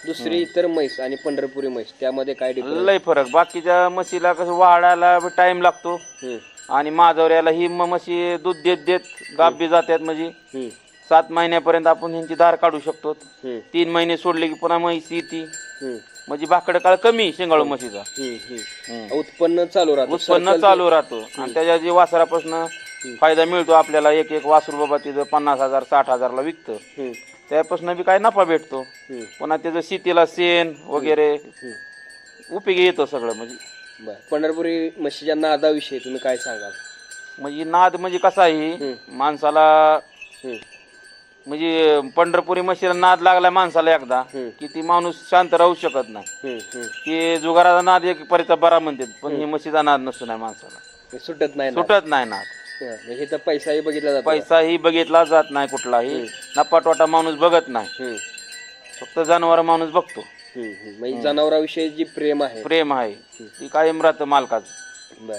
दुसरी इतर म्हैस आणि पंढरपुरी म्हैस त्यामध्ये काय डिफरन्स? लय फरक. बाकीच्या म्हशीला कसं वाढायला टाइम लागतो आणि माजवऱ्याला ही म्हशी दूध देत देत गाभी जातात. म्हणजे 7 महिन्यापर्यंत आपण ह्यांची धार काढू शकतो. 3 महिने सोडले की पुन्हा म्हैस येते. म्हणजे भाकड काळ कमी शेंगाळू म्हशीचा उत्पन्न चालू राहतं, उत्पन्न चालू राहतो आणि त्याच्या जे वासरापासून फायदा मिळतो आपल्याला. एक वासरू बाबा तिथं 50,000 60,000ला विकतं, त्यापासून बी काय नफा भेटतो. पुन्हा त्याचं शेतीला शेण वगैरे उपयोगी येतो सगळं. म्हणजे पंढरपुरी म्हशीच्या नादाविषयी तुम्ही काय सांगाल? म्हणजे नाद म्हणजे कसा आहे माणसाला, म्हणजे पंढरपुरी म्हशीला नाद लागला माणसाला एकदा की ती माणूस शांत राहू शकत नाही. की जुगाराचा नाद एक परिचा बरा म्हणतात, पण ही म्हशीचा नाद नसतो नाही माणसाला, सुटत नाही नाद. म्हणजे तर पैसाही बघितला जातो, पैसाही बघितला जात नाही कुठलाही. नफा तोटा माणूस बघत नाही, फक्त जनावर माणूस बघतो. म्हणजे जनावरांविषयी जी प्रेम आहे ती कायम राहतं मालकाचं. बरं.